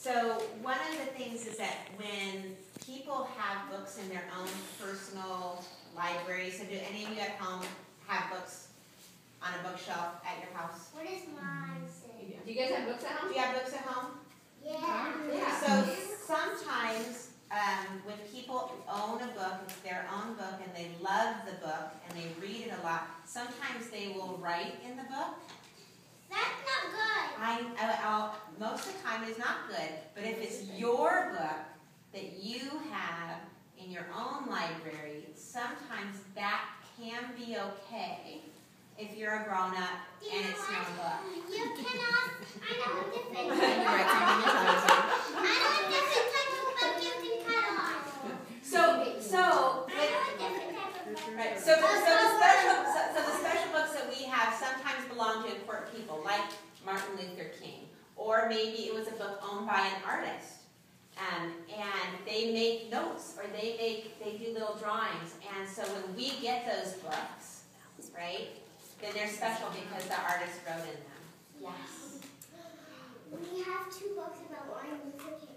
So one of the things is that when people have books in their own personal library, so do any of you at home have books on a bookshelf at your house? What does mine say? Do you guys have books at home? Do you have books at home? Yeah. So sometimes when people own a book, it's their own book, and they love the book, and they read it a lot, sometimes they will write in the book. That's not good. Most of the time it's not good, but if it's your book that you have in your own library, sometimes that can be okay if you're a grown-up and it's your own book. You cannot. I know a different type I know a different type of book you can cut off. Right. So the special books that we have sometimes belong to important people, like Martin Luther King, or maybe it was a book owned by an artist, and they make notes or they do little drawings, and so when we get those books, right, then they're special because the artist wrote in them. Yes. We have 2 books about Martin Luther King.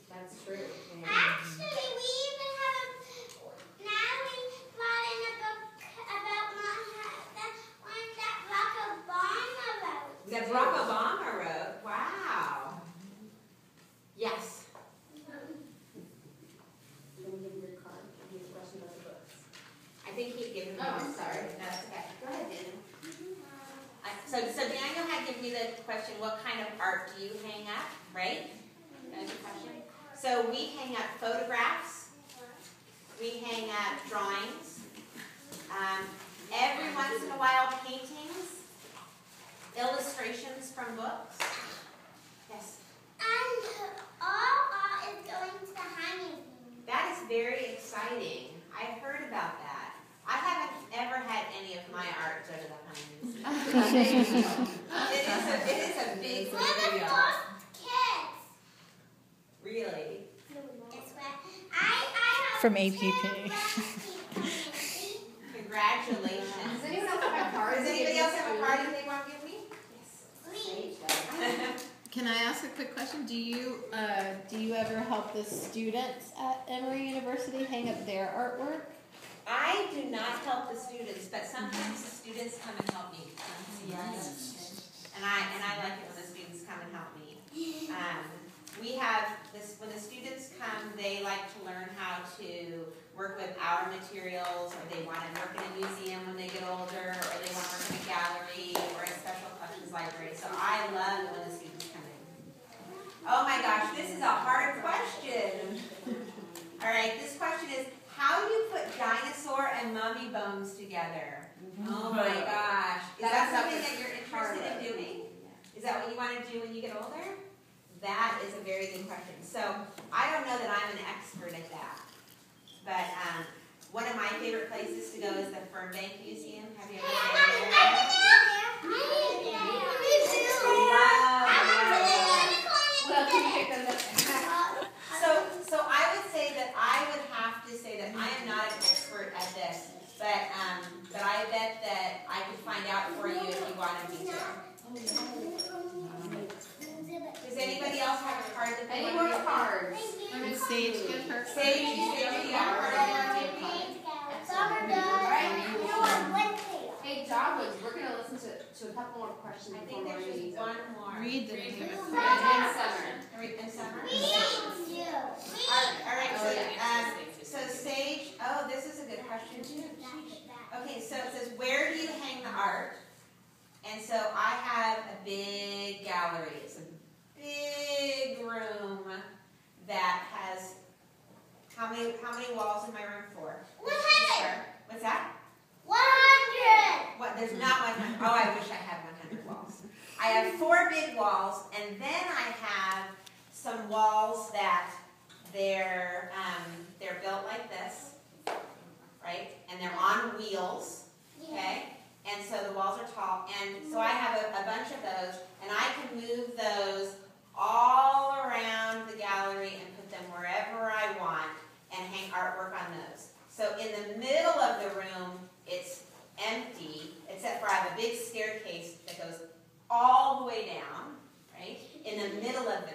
That's true. Actually, we even have Natalie brought in a book about one that Barack Obama wrote. That Barack Obama wrote? Wow. Yes. Can we give you your card? Give you a question about the books. I think he'd given me. Oh, I'm sorry. That's okay. Go ahead, Daniel. So Daniel had given me the question, what kind of art do you hang up, right? That was your question. So we hang up photographs. We hang up drawings. Every once in a while, paintings, illustrations from books. Yes? And all art is going to the hanging. That is very exciting. I heard about that. I haven't ever had any of my art go to the hanging. It is a big We're the first kids. Really? That's what I have From APP. Congratulations. Does anyone else have a card? Does anybody else have a card that they want to give me? Yes. Can I ask a quick question? Do you ever help the students at Emory University hang up their artwork? I do not help the students, but sometimes the students come and help me. Yes. And I like it when the students come and help me. We have this, when the students come, they like to learn how to work with our materials, or they want to work in a museum when they get older, or they want to work in a gallery or a special collections library. So I love it when the students come in. Oh my gosh, this is a hard question. All right, this question is, how do you put dinosaur and mummy bones together? Oh my gosh. Is that something that you're interested in doing? Is that what you want to do when you get older? That is a very good question. So I don't know that I'm an expert at that. But one of my favorite places to go is the Fernbank Museum. Have you ever been there? Well, can you pick those up? So I would say that I would have to say that I am not an expert at this, but I bet that I could find out for you if you wanted me to. Does anybody else have a card that they Any want more to cards? Did Sage give her? Sage, do you have a card you want to give me? Hey, Dogwood, we're going to listen to a couple more questions I before think there's we're just one more. Read the name of in it. summer. In summer? We All right, so Sage, oh, this is a good question too. Okay, so it says, where do you hang the art? And so I have a big gallery. It's a big room that has, how many walls in my room for? 100. What's that? 100. What? There's not 100. Oh, I wish I had 100 walls. I have 4 big walls, and then I have some walls that they're built like this, right? And they're on wheels, okay? And so the walls are tall, and so I have a bunch of those, and I can move those all around the gallery and put them wherever I want and hang artwork on those. So in the middle of the room, it's empty, except for I have a big staircase that goes all the way down, right? In the middle of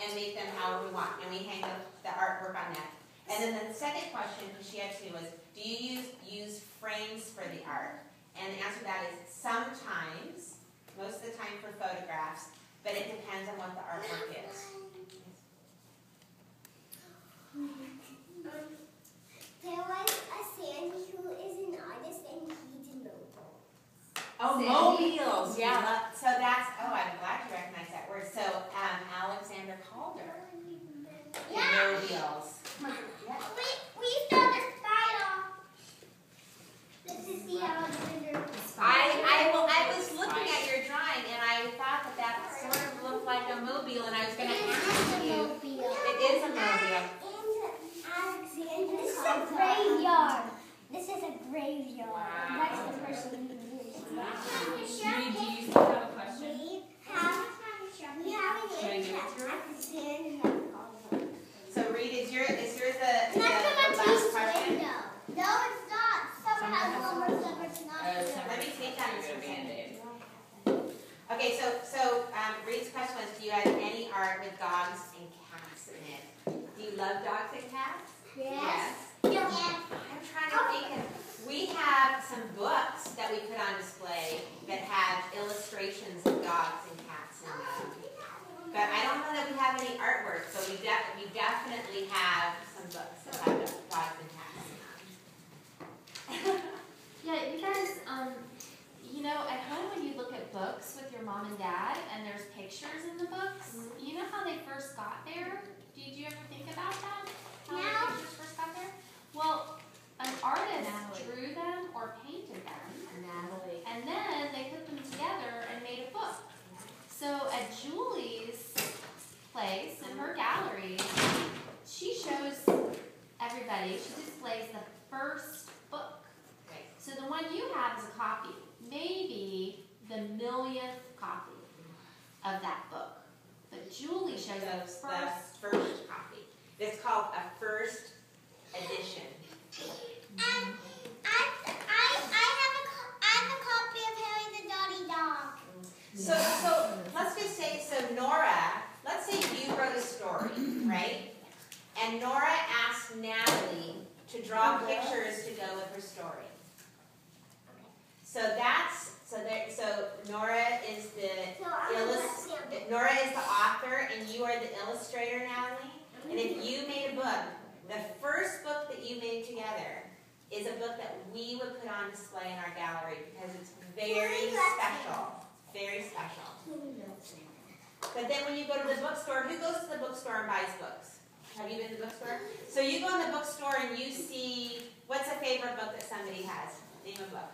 and make them however we want, and we hang the artwork on that. And then the second question, because she had to, was, do you use frames for the art? And the answer to that is sometimes, most of the time for photographs, but it depends on what the artwork is. There was a Sandy who is an artist and he did mobiles. Oh, Sandy? mobiles, yeah. So that's, oh, I'm glad you recognize that word. So Alexander Calder did mobiles. Yeah. We saw the spider. This is the Alexander. I was looking at your drawing and I thought that sort of looked like a mobile, and I was going to ask you. It is a mobile. This is a graveyard. This is a graveyard. Wow. That's the person who lives there. Reed, do you still have a question? We have an interest. So Reed, is yours That's the last question? No, it's not. Someone has one more stuff. It's not. Let me take that as a Band-Aid. Okay, so Reed's question was, do you have any art with dogs and cats in it? Do you love dogs and cats? Yes. I'm trying to think of, we have some books that we put on display that have illustrations of dogs and cats in them. But I don't know that we have any artwork, so we definitely have some books that have dogs and cats in them. Yeah, you guys, you know, at home when you look at books with your mom and dad and there's pictures in the books, you know how they first got there? Did you ever think about that? How the pictures first got there? Well, an artist drew them or painted them, and then they put them together and made a book. So at Julie's place, in her gallery, she shows everybody, she displays the first book. So the one you have is a copy, maybe the millionth copy of that book. But Julie shows the first copy. It's called a first edition. I have a copy of Harry the Dotty Dog. So let's just say, so Nora, let's say you wrote a story, right? And Nora asked Natalie to draw pictures to go with her story. So Nora is Nora is the author, and you are the illustrator, Natalie. And if you made a book, the first book that you made together is a book that we would put on display in our gallery because it's very special. Very special. But then when you go to the bookstore, who goes to the bookstore and buys books? Have you been to the bookstore? So you go in the bookstore and you see, what's a favorite book that somebody has? Name a book.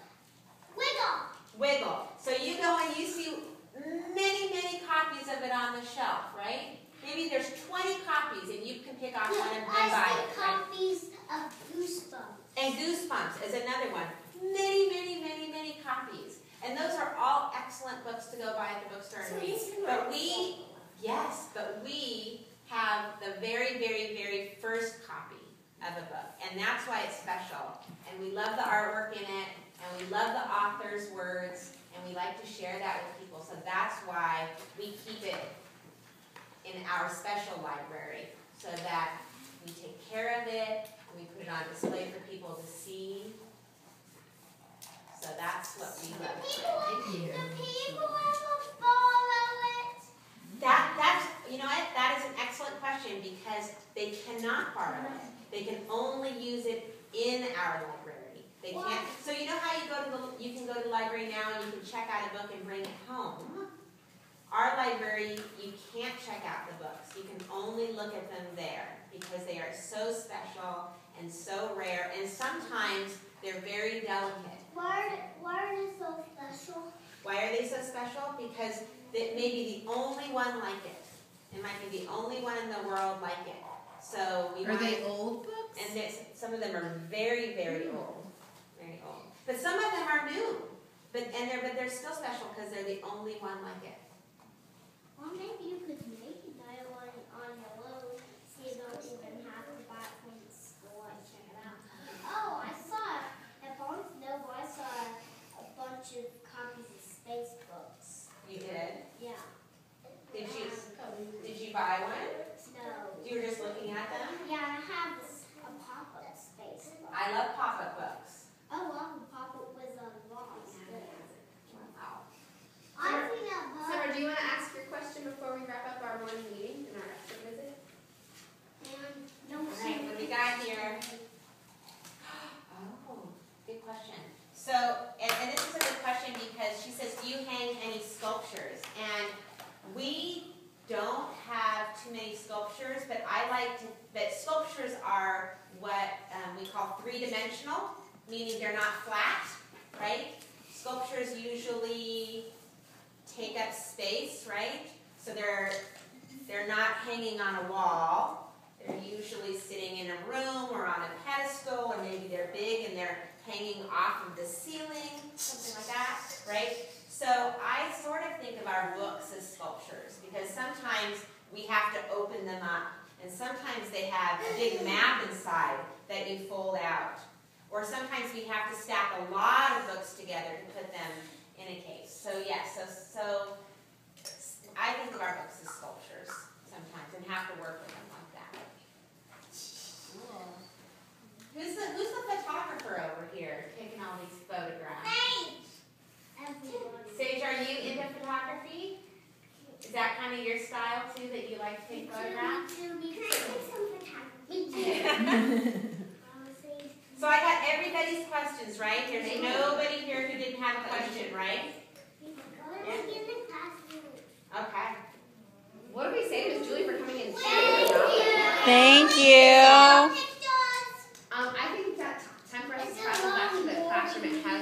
Wiggle. So you go and you see many, many copies of it on the shelf, right? Maybe there's 20 copies and you can pick off one and buy it. I see copies of Goosebumps. And Goosebumps is another one. Many, many, many, many copies. And those are all excellent books to go buy at the bookstore and read. But we have the very, very, very first copy of a book. And that's why it's special. And we love the artwork in it. And we love the author's words. And we like to share that with people. So that's why we keep it in our special library. So that we take care of it. And we put it on display for people to see. So that's what we love. The people will follow it. That's you know what? That is an excellent question because they cannot borrow it. They can only use it in our library. They can't. So you know how you can go to the library now and you can check out a book and bring it home. Our library, you can't check out the books. You can only look at them there because they are so special and so rare, and sometimes they're very delicate. Why are they so special? Why are they so special? Because it may be the only one like it. It might be the only one in the world like it. So we Are they old books? And some of them are very, very old. Very old. But some of them are new. But they're still special because they're the only one like it. Well, maybe you could make another one on your own so you don't even have to buy it from the store and check it out. Oh, I saw a bunch of copies of space books. You did? Yeah. Did you buy one? You were just looking at them? Yeah, I have a pop-up space book. I love pop-up books. I love a pop-up with a box. Wow. I think a book. Summer, do you want to ask your question before we wrap up our morning meeting and our extra visit? No, All right, what do we got here? Oh, good question. So, and this is a good question because she says, do you hang any sculptures? And we don't have too many sculptures, but but sculptures are what we call three-dimensional, meaning they're not flat, right? Sculptures usually take up space, right? So they're not hanging on a wall. They're usually sitting in a room or on a pedestal, or maybe they're big and they're hanging off of the ceiling, something like that, right? So I sort of think of our books as sculptures because sometimes we have to open them up, and sometimes they have a big map inside that you fold out, or sometimes we have to stack a lot of books together to put them in a case. So yes, so I think of our books as sculptures sometimes and have to work with them like that. Cool. Who's the photographer over here taking all these photographs? Sage, are you into photography? Is that kind of your style too, that you like to take photographs? So I got everybody's questions, right? There's nobody here who didn't have a question, right? Okay. What do we say to Julie for coming in? Thank you. I think that time for us to travel back to the classroom and have